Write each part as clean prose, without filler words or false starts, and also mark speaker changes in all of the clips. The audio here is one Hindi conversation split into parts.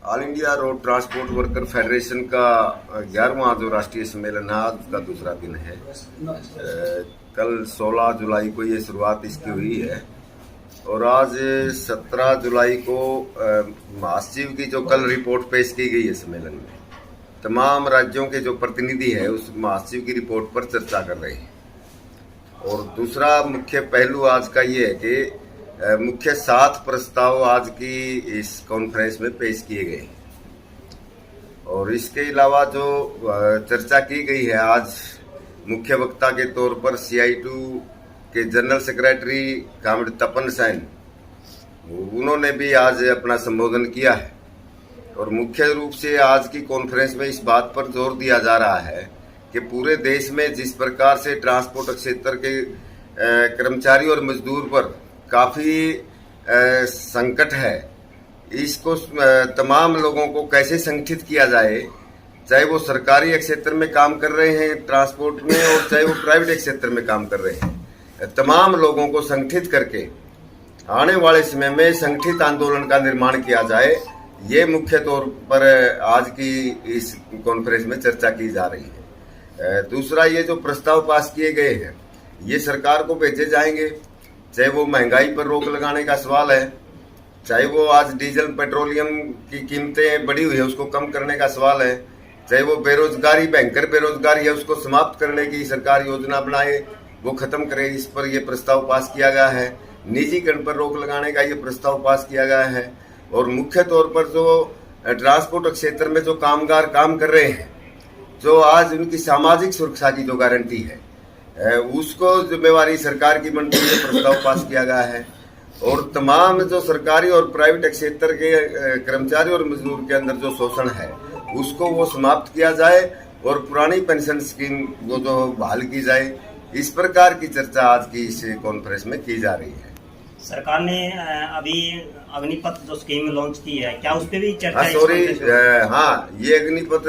Speaker 1: All India road transport worker federation का 11वां जो राष्ट्रीय सम्मेलन है आज का दूसरा दिन है। कल 16 जुलाई को ये शुरुआत इसकी हुई है और आज 17 जुलाई को महासचिव की जो कल रिपोर्ट पेश की गई है सम्मेलन में, तमाम राज्यों के जो प्रतिनिधि है उस महासचिव की रिपोर्ट पर चर्चा कर रहे हैं। और दूसरा मुख्य पहलू आज का ये है कि मुख्य 7 प्रस्ताव आज की इस कॉन्फ्रेंस में पेश किए गए और इसके अलावा जो चर्चा की गई है, आज मुख्य वक्ता के तौर पर CI2 के जनरल सेक्रेटरी कामरेड तपन सेन, उन्होंने भी आज अपना संबोधन किया है। और मुख्य रूप से आज की कॉन्फ्रेंस में इस बात पर जोर दिया जा रहा है कि पूरे देश में जिस प्रकार से ट्रांसपोर्ट क्षेत्र के कर्मचारी और मजदूर पर काफ़ी संकट है, इसको तमाम लोगों को कैसे संगठित किया जाए, चाहे वो सरकारी क्षेत्र में काम कर रहे हैं ट्रांसपोर्ट में और चाहे वो प्राइवेट क्षेत्र में काम कर रहे हैं, तमाम लोगों को संगठित करके आने वाले समय में संगठित आंदोलन का निर्माण किया जाए, ये मुख्य तौर पर आज की इस कॉन्फ्रेंस में चर्चा की जा रही है। दूसरा, ये जो प्रस्ताव पास किए गए हैं ये सरकार को भेजे जाएंगे, चाहे वो महंगाई पर रोक लगाने का सवाल है, चाहे वो आज डीजल पेट्रोलियम की कीमतें बढ़ी हुई है उसको कम करने का सवाल है, चाहे वो बेरोजगारी, भयंकर बेरोजगारी है उसको समाप्त करने की सरकार योजना बनाए, वो खत्म करे, इस पर यह प्रस्ताव पास किया गया है। निजीकरण पर रोक लगाने का ये प्रस्ताव पास किया गया है। और मुख्य तौर पर जो ट्रांसपोर्ट क्षेत्र में जो कामगार काम कर रहे हैं, जो आज उनकी सामाजिक सुरक्षा की जो गारंटी है उसको जिम्मेवारी सरकार की बनती है, प्रस्ताव पास किया गया है। और तमाम जो सरकारी और प्राइवेट क्षेत्र के कर्मचारी और मजदूर के अंदर जो शोषण है उसको वो समाप्त किया जाए और पुरानी पेंशन स्कीम वो जो बहाल की जाए, इस प्रकार की चर्चा आज की इस कॉन्फ्रेंस में की जा रही है।
Speaker 2: सरकार ने अभी अग्निपथ जो स्कीम लॉन्च की है, क्या उस पर भी चर्चा?
Speaker 1: ये अग्निपथ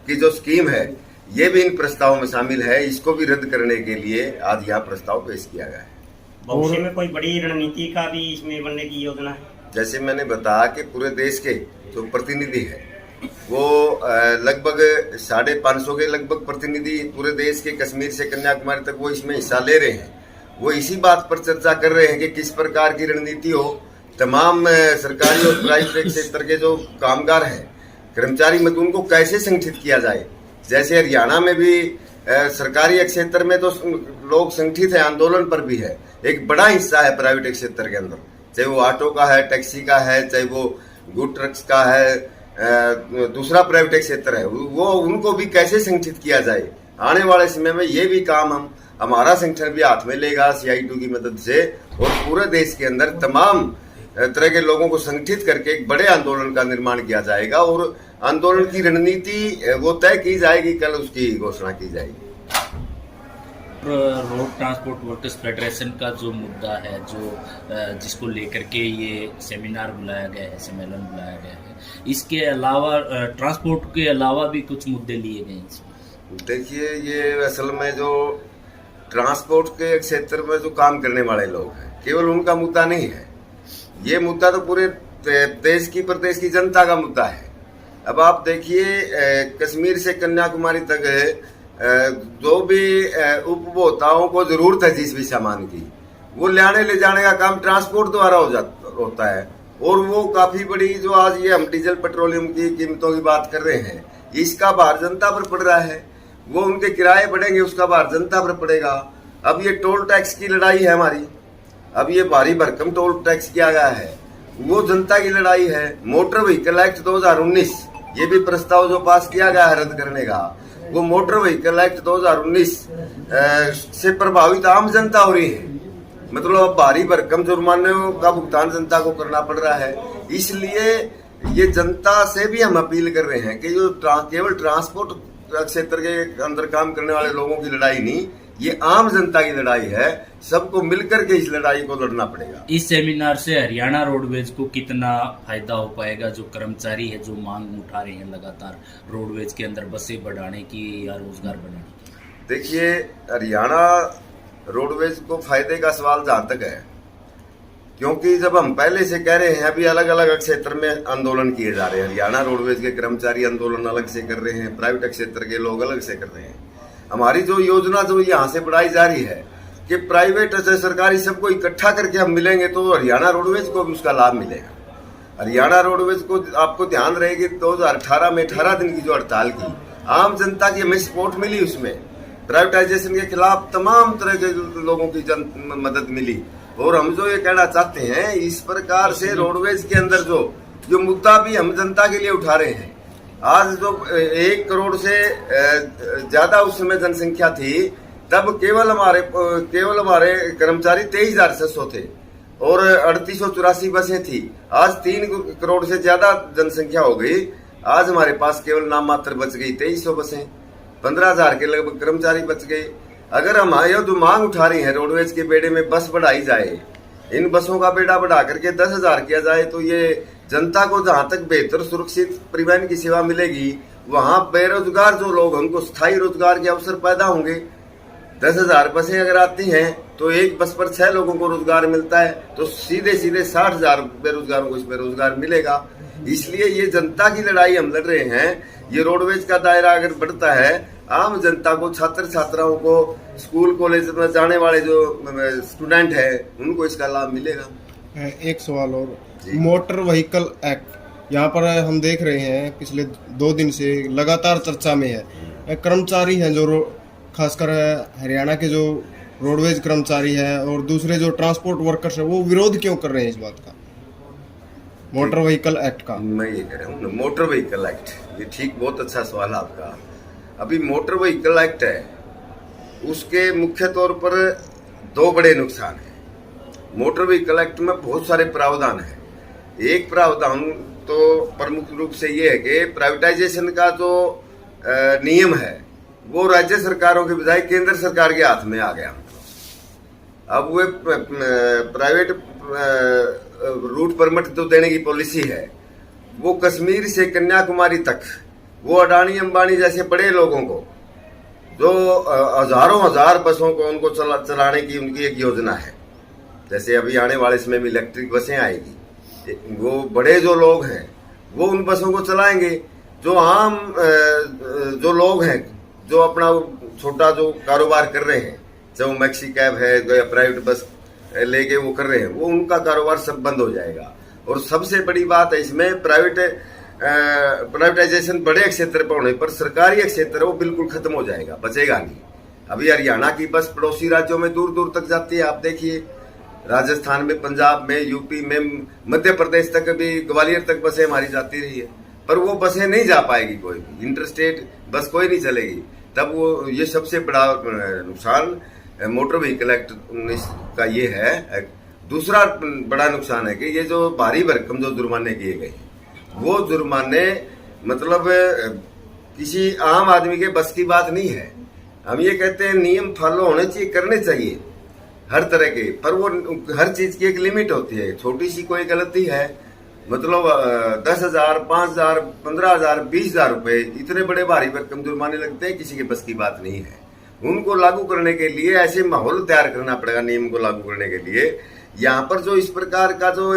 Speaker 1: की जो स्कीम है ये भी इन प्रस्तावों में शामिल है, इसको भी रद्द करने के लिए आज यहाँ प्रस्ताव पेश किया गया है।
Speaker 2: भविष्य में कोई बड़ी रणनीति का भी इसमें बनने की योजना है?
Speaker 1: जैसे मैंने बताया कि पूरे देश के जो प्रतिनिधि है वो लगभग 550 के लगभग प्रतिनिधि पूरे देश के कश्मीर से कन्याकुमारी तक वो इसमें हिस्सा ले रहे हैं। वो इसी बात पर चर्चा कर रहे हैं कि किस प्रकार की रणनीति हो, तमाम सरकारी और प्राइवेट क्षेत्र के जो कामगार हैं, कर्मचारी मजदूर, उनको कैसे संगठित किया जाए। जैसे हरियाणा में भी सरकारी क्षेत्र में तो लोग संगठित है, आंदोलन पर भी है, एक बड़ा हिस्सा है प्राइवेट क्षेत्र के अंदर, चाहे वो ऑटो का है, टैक्सी का है, चाहे वो गुड ट्रक्स का है, दूसरा प्राइवेट क्षेत्र है, वो उनको भी कैसे संगठित किया जाए। आने वाले समय में ये भी काम हमारा संगठन भी हाथ में लेगा CI2 की मदद से, और पूरे देश के अंदर तमाम तरह के लोगों को संगठित करके एक बड़े आंदोलन का निर्माण किया जाएगा और आंदोलन की रणनीति वो तय की जाएगी, कल उसकी घोषणा की जाएगी।
Speaker 3: रोड ट्रांसपोर्ट वर्कर्स फेडरेशन का जो मुद्दा है, जो जिसको लेकर के ये सेमिनार बुलाया गया है, सम्मेलन बुलाया गया है, इसके अलावा ट्रांसपोर्ट के अलावा भी कुछ मुद्दे लिए गए हैं।
Speaker 1: देखिए, ये असल में जो ट्रांसपोर्ट के क्षेत्र में जो काम करने वाले लोग हैं, केवल उनका मुद्दा नहीं है, ये मुद्दा तो पूरे देश की, प्रदेश की जनता का मुद्दा है। अब आप देखिए, कश्मीर से कन्याकुमारी तक जो भी उपभोक्ताओं को जरूरत है जिस भी सामान की, वो लाने ले जाने का काम ट्रांसपोर्ट द्वारा होता है। और वो काफी बड़ी, जो आज ये हम डीजल पेट्रोलियम की कीमतों की बात कर रहे हैं, इसका भार जनता पर पड़ रहा है। वो उनके किराए बढ़ेंगे, उसका भार जनता पर पड़ेगा। अब ये टोल टैक्स की लड़ाई है हमारी, अब ये भारी भरकम टोल टैक्स किया गया है, वो जनता की लड़ाई है। मोटर व्हीकल एक्ट 2019 ये भी प्रस्ताव जो पास किया गया है रद्द करने का, वो मोटर व्हीकल एक्ट 2019 से प्रभावित आम जनता हो रही है। मतलब अब भारी भरकम जुर्माने का भुगतान जनता को करना पड़ रहा है। इसलिए ये जनता से भी हम अपील कर रहे हैं कि जो केवल ट्रांसपोर्ट क्षेत्र के अंदर काम करने वाले लोगों की लड़ाई नहीं, ये आम जनता की लड़ाई है, सबको मिलकर के इस लड़ाई को लड़ना पड़ेगा।
Speaker 3: इस सेमिनार से हरियाणा रोडवेज को कितना फायदा हो पाएगा? जो कर्मचारी है, जो मांग उठा रहे हैं लगातार रोडवेज के अंदर बसें बढ़ाने की या रोजगार बढ़ाने की।
Speaker 1: देखिए, हरियाणा रोडवेज को फायदे का सवाल जहां तक है क्योंकि जब हम पहले से कह रहे हैं, अभी अलग अलग क्षेत्र में आंदोलन किए जा रहे हैं। हरियाणा रोडवेज के कर्मचारी आंदोलन अलग से कर रहे हैं, प्राइवेट क्षेत्र के लोग अलग से कर रहे हैं। हमारी जो योजना जो यहाँ से बढ़ाई जा रही है कि प्राइवेट से सरकारी सबको इकट्ठा करके हम मिलेंगे तो हरियाणा रोडवेज को भी उसका लाभ मिलेगा। हरियाणा रोडवेज को आपको ध्यान रहेगी 2018 में 18 दिन की जो हड़ताल की, आम जनता की हमें सपोर्ट मिली। उसमें प्राइवेटाइजेशन के खिलाफ तमाम तरह के लोगों की मदद मिली। और हम जो ये कहना चाहते हैं, इस प्रकार से रोडवेज के अंदर जो मुद्दा भी हम जनता के लिए उठा रहे हैं, आज जो 1 करोड़ से ज्यादा उस समय जनसंख्या थी, तब केवल हमारे कर्मचारी 23,600 थे और 3884 बसें थी। आज 3 करोड़ से ज्यादा जनसंख्या हो गई। आज हमारे पास केवल नाम मात्र बच गई 2300 बसें, 15,000 के लगभग कर्मचारी बच गए। अगर हम यह जो मांग उठा रही है रोडवेज के बेड़े में बस बढ़ाई जाए, इन बसों का बेड़ा बढ़ा करके 10,000 किया जाए, तो ये जनता को जहां तक बेहतर सुरक्षित परिवहन की सेवा मिलेगी, वहां बेरोजगार जो लोग हैं उनको स्थायी रोजगार के अवसर पैदा होंगे। 10,000 बसें अगर आती हैं तो एक बस पर 6 लोगों को रोजगार मिलता है, तो सीधे 60,000 बेरोजगारों को इसमें रोजगार मिलेगा। इसलिए ये जनता की लड़ाई हम लड़ रहे हैं। ये रोडवेज का दायरा अगर बढ़ता है, आम जनता को, छात्र छात्राओं को, स्कूल कॉलेज में जाने वाले जो स्टूडेंट हैं, उनको इसका लाभ मिलेगा।
Speaker 4: एक सवाल और, मोटर व्हीकल एक्ट यहाँ पर हम देख रहे हैं पिछले 2 दिन से लगातार चर्चा में है। कर्मचारी हैं जो खासकर हरियाणा के जो रोडवेज कर्मचारी है और दूसरे जो ट्रांसपोर्ट वर्कर्स है, वो विरोध क्यों कर रहे हैं इस बात का, मोटर व्हीकल एक्ट का?
Speaker 1: मैं ये कह रहा हूँ मोटर व्हीकल एक्ट, ये ठीक, बहुत अच्छा सवाल आपका। अभी मोटर व्हीकल एक्ट है, उसके मुख्य तौर पर 2 बड़े नुकसान हैं। मोटर व्हीकल एक्ट में बहुत सारे प्रावधान हैं। एक प्रावधान तो प्रमुख रूप से ये है कि प्राइवेटाइजेशन का जो नियम है वो राज्य सरकारों के बजाय केंद्र सरकार के हाथ में आ गया। अब वे प्राइवेट रूट परमिट जो देने की पॉलिसी है, वो कश्मीर से कन्याकुमारी तक, वो अडानी अंबानी जैसे बड़े लोगों को, जो हजारों हजार बसों को उनको चलाने की उनकी एक योजना है। जैसे अभी आने वाले समय में इलेक्ट्रिक बसें आएगी, वो बड़े जो लोग हैं वो उन बसों को चलाएंगे। जो आम जो लोग हैं, जो अपना छोटा जो कारोबार कर रहे हैं, चाहे वो मैक्सी कैब है या प्राइवेट बस लेके वो कर रहे हैं, वो उनका कारोबार सब बंद हो जाएगा। और सबसे बड़ी बात है इसमें, प्राइवेटाइजेशन बड़े क्षेत्र पर होने पर सरकारी क्षेत्र वो बिल्कुल खत्म हो जाएगा, बचेगा नहीं। अभी हरियाणा की बस पड़ोसी राज्यों में दूर दूर तक जाती है। आप देखिए, राजस्थान में, पंजाब में, यूपी में, मध्य प्रदेश तक, अभी ग्वालियर तक बसें हमारी जाती रही है, पर वो बसें नहीं जा पाएगी, कोई भी इंटरस्टेट बस कोई नहीं चलेगी। तब वो, ये सबसे बड़ा नुकसान मोटर व्हीकल एक्ट 19 का ये है। दूसरा बड़ा नुकसान है कि ये जो भारी भरकम जो जुर्माने किए गए, वो जुर्माने मतलब किसी आम आदमी के बस की बात नहीं है। हम ये कहते हैं नियम फॉलो होने चाहिए, करने चाहिए हर तरह के, पर वो हर चीज की एक लिमिट होती है। छोटी सी कोई गलती है, मतलब 10,000, 5,000, 15,000, 20,000 रुपए, इतने बड़े भारी भरकम जुर्माने लगते हैं, किसी के बस की बात नहीं है। उनको लागू करने के लिए ऐसे माहौल तैयार करना पड़ेगा। नियम को लागू करने के लिए यहाँ पर जो इस प्रकार का जो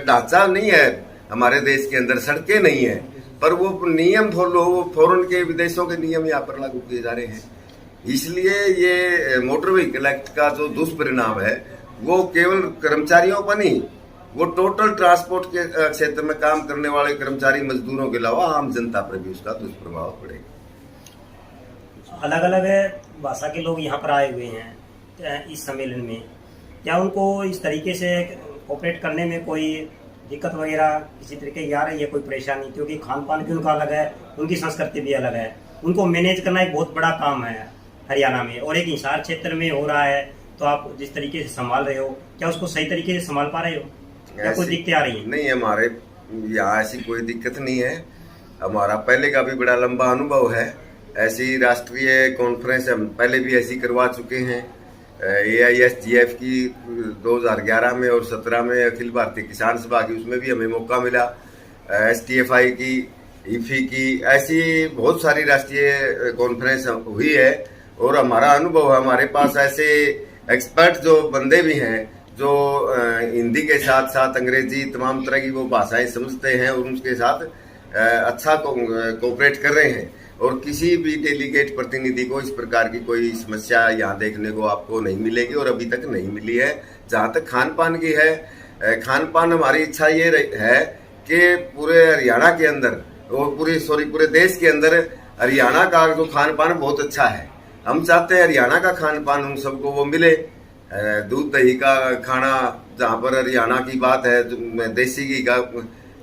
Speaker 1: ढांचा नहीं है हमारे देश के अंदर, सड़कें नहीं है, पर वो नियम फॉरेन के विदेशों के नियम यहाँ पर लागू किए जा रहे हैं। इसलिए ये मोटर व्हीकल एक्ट का जो दुष्परिणाम है, वो केवल कर्मचारियों पर नहीं, वो टोटल ट्रांसपोर्ट के क्षेत्र में काम करने वाले कर्मचारी मजदूरों के अलावा आम जनता पर भी उसका दुष्प्रभाव पड़ेगा।
Speaker 2: अलग अलग भाषा के लोग यहाँ पर आए हुए हैं इस सम्मेलन में, क्या उनको इस तरीके से कोऑपरेट करने में कोई दिक्कत वगैरह किसी तरीके की आ रही है, कोई परेशानी? क्योंकि खान पान भी उनका अलग है, उनकी संस्कृति भी अलग है, उनको मैनेज करना एक बहुत बड़ा काम है हरियाणा में, और एक हिसार क्षेत्र में हो रहा है। तो आप जिस तरीके से संभाल रहे हो, क्या उसको सही तरीके से संभाल पा रहे हो, क्या कुछ दिक्कतें आ रही है?
Speaker 1: नहीं, हमारे यहाँ ऐसी कोई दिक्कत नहीं है। हमारा पहले का भी बड़ा लंबा अनुभव है। ऐसी राष्ट्रीय कॉन्फ्रेंस हम पहले भी ऐसी करवा चुके हैं। AISGF की 2011 में और 17 में अखिल भारतीय किसान सभा की, उसमें भी हमें मौका मिला। STFI की, IFI की, ऐसी बहुत सारी राष्ट्रीय कॉन्फ्रेंस हुई है और हमारा अनुभव है। हमारे पास ऐसे एक्सपर्ट जो बंदे भी हैं जो हिंदी के साथ साथ अंग्रेजी तमाम तरह की वो भाषाएं समझते हैं और उनके साथ अच्छा कोऑपरेट कर रहे हैं। और किसी भी डेलीगेट प्रतिनिधि को इस प्रकार की कोई समस्या यहाँ देखने को आपको नहीं मिलेगी और अभी तक नहीं मिली है। जहाँ तक खान पान की है, खान पान हमारी इच्छा ये है कि पूरे हरियाणा के अंदर और पूरे देश के अंदर हरियाणा का जो खान पान बहुत अच्छा है। हम चाहते हैं हरियाणा का खान पान उन सबको वो मिले। दूध दही का खाना, जहाँ पर हरियाणा की बात है, देसी घी का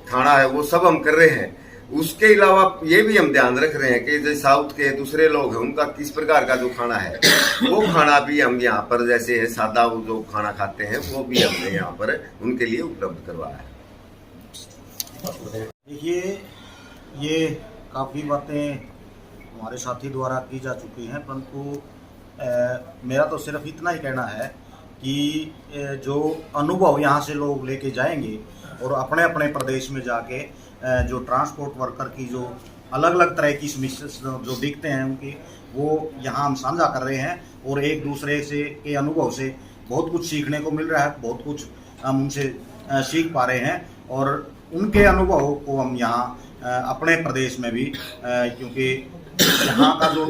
Speaker 1: खाना है, वो सब हम कर रहे हैं। उसके अलावा ये भी हम ध्यान रख रहे हैं कि जो साउथ के दूसरे लोग हैं उनका किस प्रकार का जो खाना है वो खाना भी हम यहाँ पर जैसे है सादा वो जो खाना खाते हैं वो भी हमने यहाँ पर उनके लिए उपलब्ध करवाया है।
Speaker 5: देखिए, ये काफ़ी बातें हमारे साथी द्वारा की जा चुकी हैं, परंतु मेरा तो सिर्फ इतना ही कहना है कि जो अनुभव यहाँ से लोग लेके जाएंगे और अपने अपने प्रदेश में जाके जो ट्रांसपोर्ट वर्कर की जो अलग अलग तरह की समस्या जो दिखते हैं उनकी, वो यहाँ हम साझा कर रहे हैं और एक दूसरे से के अनुभव से बहुत कुछ सीखने को मिल रहा है, बहुत कुछ हम उनसे सीख पा रहे हैं और उनके अनुभव को हम यहाँ अपने प्रदेश में भी, क्योंकि यहाँ का जो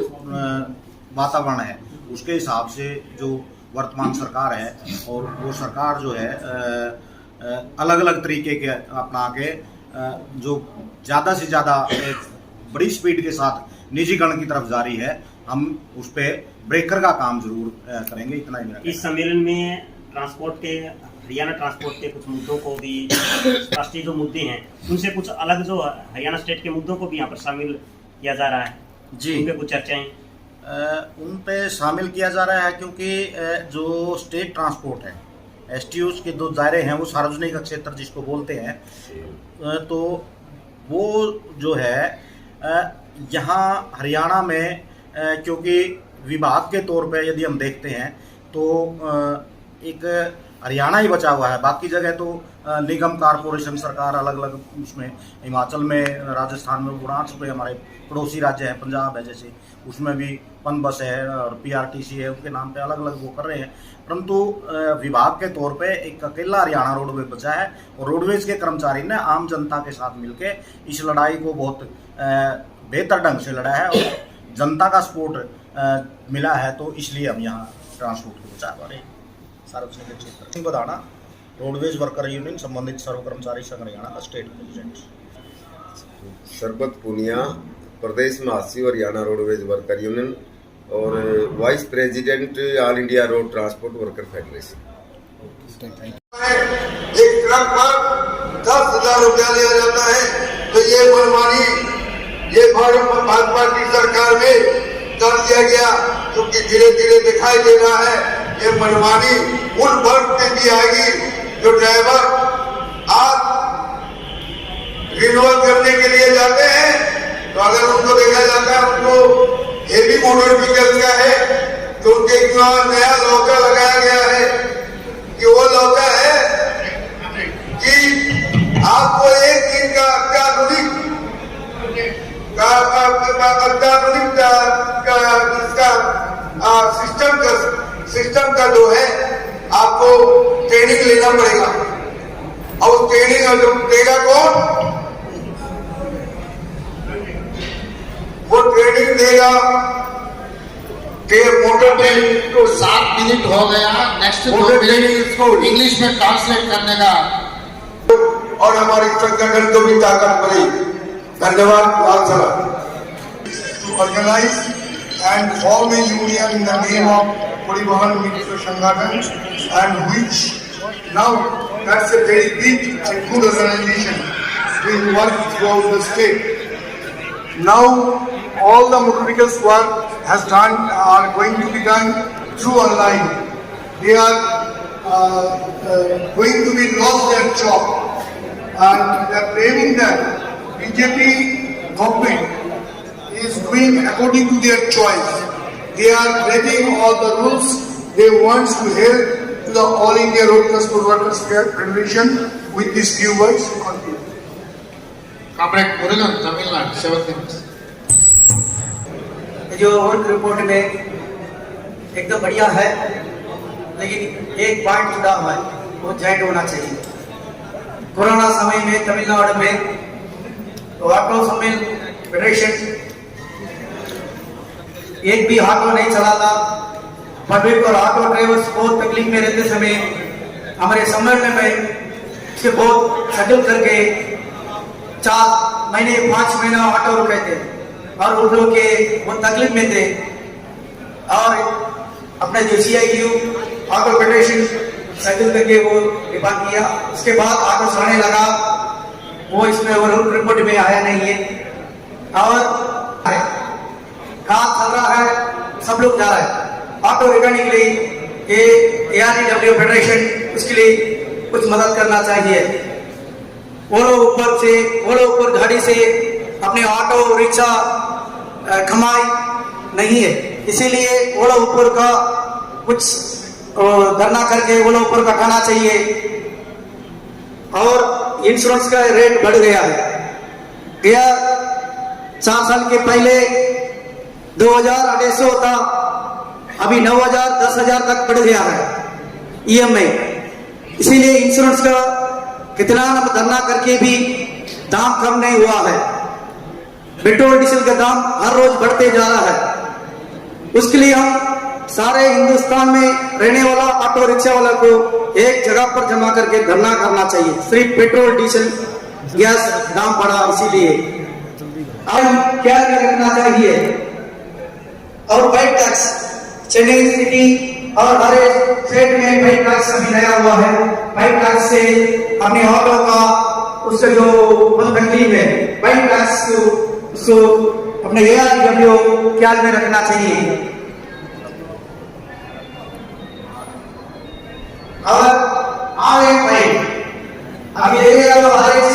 Speaker 5: वातावरण है उसके हिसाब से जो वर्तमान सरकार है और वो सरकार जो है अलग अलग तरीके के अपना के जो ज़्यादा से ज़्यादा एक बड़ी स्पीड के साथ निजीकरण की तरफ जारी है, हम उस पर ब्रेकर का काम जरूर करेंगे। इतना ही मेरा।
Speaker 2: इस सम्मेलन में ट्रांसपोर्ट के, हरियाणा ट्रांसपोर्ट के कुछ मुद्दों को भी, राष्ट्रीय जो मुद्दे हैं उनसे कुछ अलग जो हरियाणा स्टेट के मुद्दों को भी यहाँ पर शामिल किया जा रहा है
Speaker 5: जी।
Speaker 2: उन पे कुछ चर्चाएं
Speaker 5: उन पे शामिल किया जा रहा है, क्योंकि जो स्टेट ट्रांसपोर्ट है, एसटीओज के दो दायरे हैं, वो सार्वजनिक क्षेत्र जिसको बोलते हैं, तो वो जो है यहाँ हरियाणा में, क्योंकि विभाग के तौर पे यदि हम देखते हैं तो एक हरियाणा ही बचा हुआ है, बाकी जगह तो निगम कारपोरेशन सरकार अलग अलग उसमें, हिमाचल में, राजस्थान में, गुजरात पे हमारे पड़ोसी राज्य है, पंजाब है जैसे, उसमें भी पन बस है और पीआरटीसी है, उनके नाम पे अलग अलग वो कर रहे हैं। परंतु विभाग के तौर पे एक अकेला हरियाणा रोडवेज बचा है और रोडवेज के कर्मचारी ने आम जनता के साथ मिलके इस लड़ाई को बहुत बेहतर ढंग से लड़ा है और जनता का सपोर्ट मिला है, तो इसलिए हम यहाँ ट्रांसपोर्ट को बचा पा रहे हैं। सार्वजनिक क्षेत्र बदाना, रोडवेज वर्कर यूनियन, संबंधित सर्व कर्मचारी संघ हरियाणा का स्टेट प्रेसिडेंट।
Speaker 1: शरबत पुनिया, प्रदेश महासचिव हरियाणा रोडवेज वर्कर यूनियन और vice president all India road transport worker federation.
Speaker 6: एक ट्रक पर 10,000 रुपया लिया जाता है, तो ये मनमानी ये भाजपा की सरकार में कर दिया गया, क्योंकि धीरे धीरे दिखाई दे रहा है ये मनमानी उन वर्ग पे भी आएगी जो ड्राइवर आज रिन्यूअल करने के लिए जाते हैं, तो अगर उनको देखा जाता है उनको हेवी मोटर व्हीकल का है तो उनके नया लौका लगाया गया है कि वो लौका है कि आपको एक दिन का अत्याधुनिक सिस्टम का जो है आपको ट्रेनिंग लेना पड़ेगा, और ट्रेनिंग देगा कौन? वो ट्रेनिंग देगा मोटर ट्रेनिंग।
Speaker 7: तो 7 मिनट हो गया, नेक्स्ट 2 मिनट इंग्लिश में ट्रांसलेट करने का,
Speaker 6: और हमारी संगठन को भी ताकत बढ़ेगी। धन्यवाद। Organise and form a union in the name of Parivahan Mitra Sangathan, and which now that's a very big and good organization. We work throughout the state. Now all the motor vehicles work are going to be done through online. They are going to be lost their job, and they are claiming that BJP government is doing according to their choice. They are breaking all the rules. They want to help to the All India Road Transport Workers Federation with these few words.
Speaker 7: Comrade Murugan, Tamil Nadu, 7 minutes.
Speaker 8: जो रिपोर्ट में एकदम बढ़िया है लेकिन एक पॉइंट जुड़ा हुआ है, वो जॉइंट होना चाहिए। कोरोना समय में तमिलनाडु में ऑटो सम्मेल फेडरेशन एक भी ऑटो नहीं चला था। पब्लिक और ऑटो ड्राइवर्स बहुत तकलीफ में रहते समय हमारे सम्मेलन में से बहुत सेटल करके 4 महीने 5 महीना ऑटो रुके थे और उन लोग के वो तकलीफ में थे। और अपने जो CIU ऑटो फेडरेशन सेटल करके वो डिमांड किया। उसके बाद ऑटो चलाने लगा, वो इसमें वो रिपोर्ट में आया नहीं है। और काम चल रहा है, सब लोग जा रहा है। ऑटो रिटर्निंग के लिए ARTW फेडरेशन उसके लिए कुछ मदद करना चाहिए। वो लोग ऊपर गाड़ी से अपने ऑटो रिक्शा कमाई नहीं है, इसीलिए वो लोग ऊपर का कुछ धरना करके वो लोग ऊपर का खाना चाहिए। और इंश्योरेंस का रेट बढ़ गया है। गया 4 साल के पहले 2,250 था, अभी 9,000 10,000 तक बढ़ गया है EMI। इसीलिए इंश्योरेंस का कितना धरना करके भी दाम कम नहीं हुआ है। पेट्रोल डीजल का दाम हर रोज बढ़ते जा रहा है। उसके लिए हम सारे हिंदुस्तान में रहने वाला ऑटो रिक्शा वाला को एक जगह पर जमा करके धरना करना चाहिए। सिर्फ पेट्रोल डीजल गैस दाम बढ़ा, इसीलिए अब क्या करना चाहिए। और वाइट टैक्स चेन्नई सिटी और हर एक स्टेट में वाइट टैक्स अभी नया हुआ है। वाइट टैक्स से अपने ऑटो का उससे जो तकलीफ है, वाइट टैक्स उसको अपने ARTW ख्याल में रखना चाहिए। और RFI अभी देखेगा तो हर एक